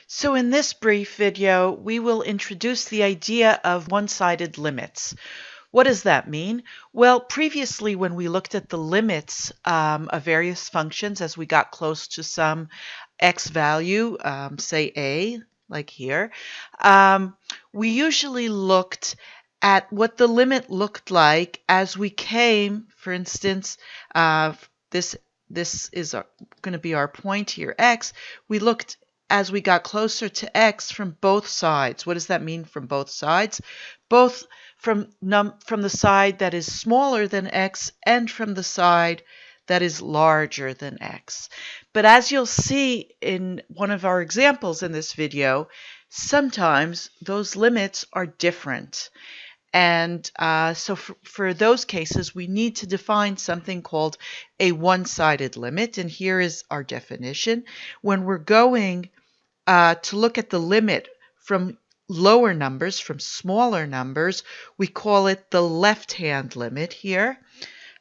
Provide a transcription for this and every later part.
So in this brief video, we will introduce the idea of one-sided limits. What does that mean? Well, previously when we looked at the limits of various functions as we got close to some x value, say a, like here, we usually looked at what the limit looked like as we came, for instance, this is going to be our point here, x. We looked as we got closer to x from both sides. What does that mean from both sides? Both from the side that is smaller than x and from the side that is larger than x. But as you'll see in one of our examples in this video, sometimes those limits are different. And so for those cases, we need to define something called a one-sided limit. And here is our definition. When we're going to look at the limit from lower numbers, from smaller numbers, we call it the left-hand limit here.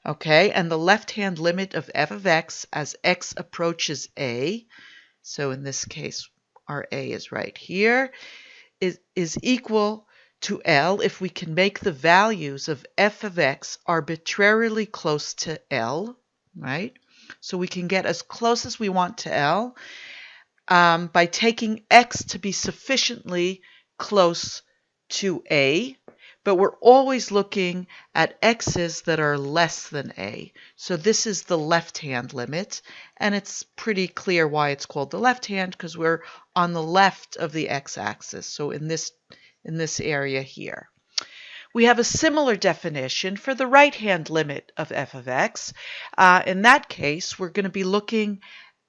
Okay, and the left-hand limit of f of x as x approaches a, so in this case our a is right here, is equal to L if we can make the values of f of x arbitrarily close to L, right? So we can get as close as we want to L by taking x to be sufficiently close to a, but we're always looking at x's that are less than a. So this is the left-hand limit, and it's pretty clear why it's called the left-hand, because we're on the left of the x-axis, so in this area here. We have a similar definition for the right-hand limit of f of x. In that case, we're going to be looking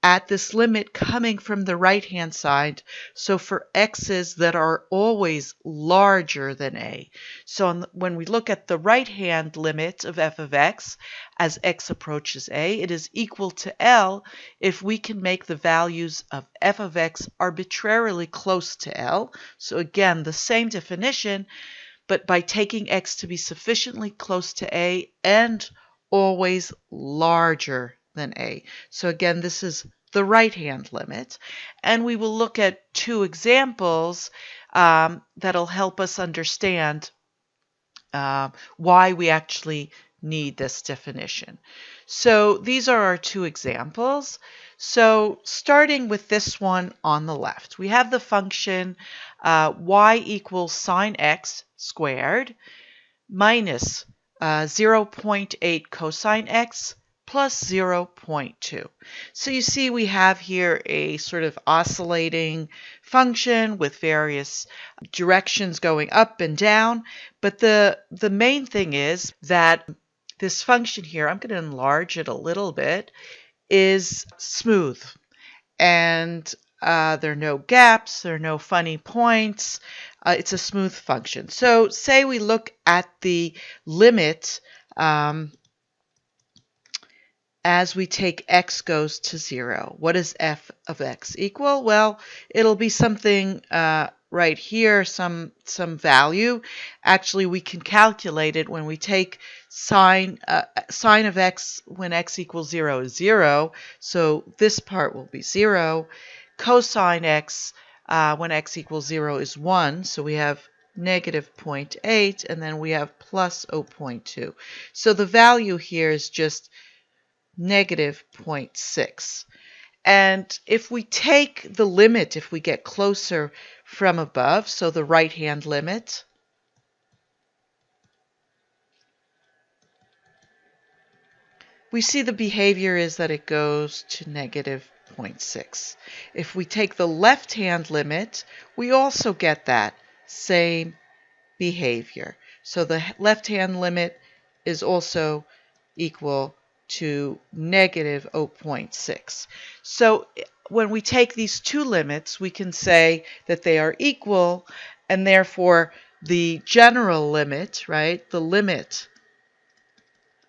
at this limit coming from the right-hand side, so for x's that are always larger than a. So when we look at the right-hand limit of f of x as x approaches a, it is equal to L if we can make the values of f of x arbitrarily close to L. So again, the same definition, but by taking x to be sufficiently close to a and always larger than a. So again, this is the right-hand limit, and we will look at two examples that'll help us understand why we actually need this definition. So these are our two examples. So starting with this one on the left, we have the function y equals sine x squared minus 0.8 cosine x plus 0.2. So you see we have here a sort of oscillating function with various directions going up and down. But the main thing is that this function here, I'm going to enlarge it a little bit, is smooth. And there are no gaps, there are no funny points. It's a smooth function. So say we look at the limit as we take x goes to 0. What does f of x equal? Well, it'll be something right here, some value. Actually, we can calculate it when we take sine of x when x equals 0 is 0. So this part will be 0. Cosine x when x equals 0 is 1. So we have negative 0.8, and then we have plus 0.2. So the value here is just negative 0.6. And if we take the limit, if we get closer from above, so the right-hand limit, we see the behavior is that it goes to negative 0.6. If we take the left-hand limit, we also get that same behavior. So the left-hand limit is also equal to negative 0.6. So when we take these two limits, we can say that they are equal, and therefore the general limit, right, the limit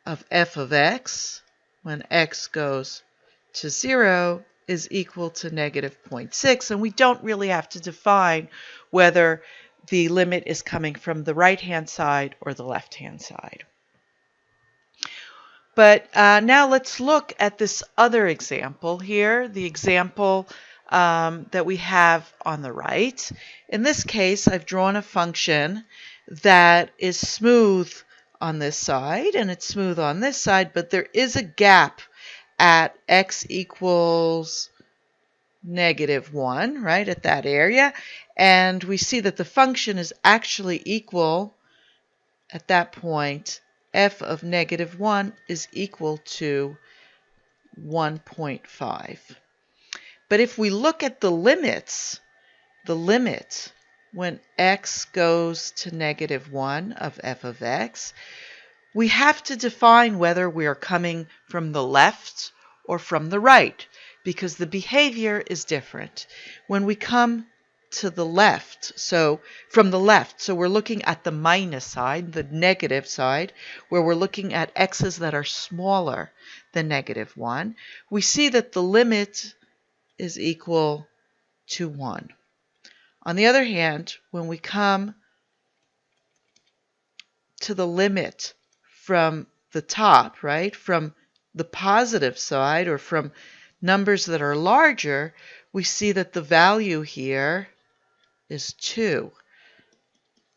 of f of x when x goes to 0 is equal to negative 0.6, and we don't really have to define whether the limit is coming from the right-hand side or the left-hand side. But now let's look at this other example here, the example that we have on the right. In this case, I've drawn a function that is smooth on this side and it's smooth on this side, but there is a gap at x equals -1, right, at that area. And we see that the function is actually equal, at that point, f of -1 is equal to 1.5. But if we look at the limits, the limit when x goes to -1 of f of x, we have to define whether we are coming from the left or from the right, because the behavior is different. When we come to the left, so from the left, so we're looking at the minus side, the negative side, where we're looking at x's that are smaller than -1, we see that the limit is equal to 1. On the other hand, when we come to the limit from the top, right, from the positive side or from numbers that are larger, we see that the value here is 2.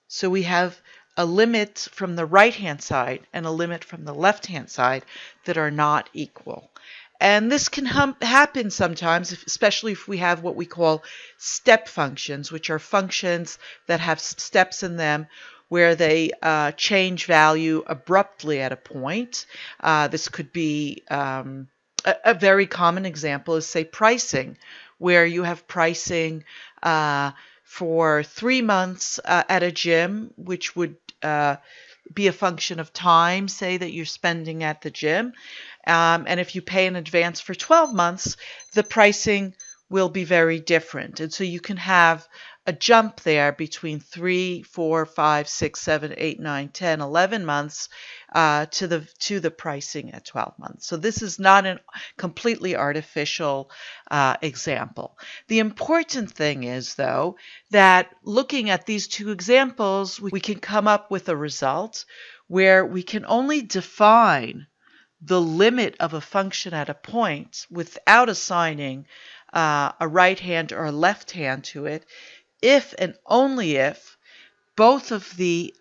So we have a limit from the right-hand side and a limit from the left-hand side that are not equal. And this can happen sometimes, especially if we have what we call step functions, which are functions that have steps in them where they change value abruptly at a point. This could be a very common example is, say, pricing, where you have pricing for 3 months at a gym, which would be a function of time, say, that you're spending at the gym. And if you pay in advance for 12 months, the pricing will be very different. And so you can have a jump there between 3, 4, 5, 6, 7, 8, 9, 10, 11 months to the pricing at 12 months. So this is not a completely artificial example. The important thing is, though, that looking at these two examples, we can come up with a result where we can only define the limit of a function at a point without assigning a right hand or a left hand to it, if and only if both the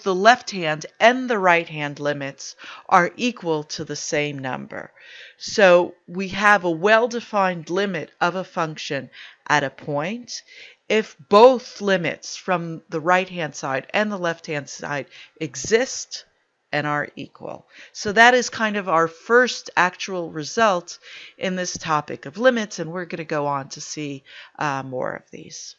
left hand and the right hand limits are equal to the same number. So we have a well-defined limit of a function at a point if both limits from the right-hand side and the left-hand side exist and are equal. So that is kind of our first actual result in this topic of limits, and we're going to go on to see more of these.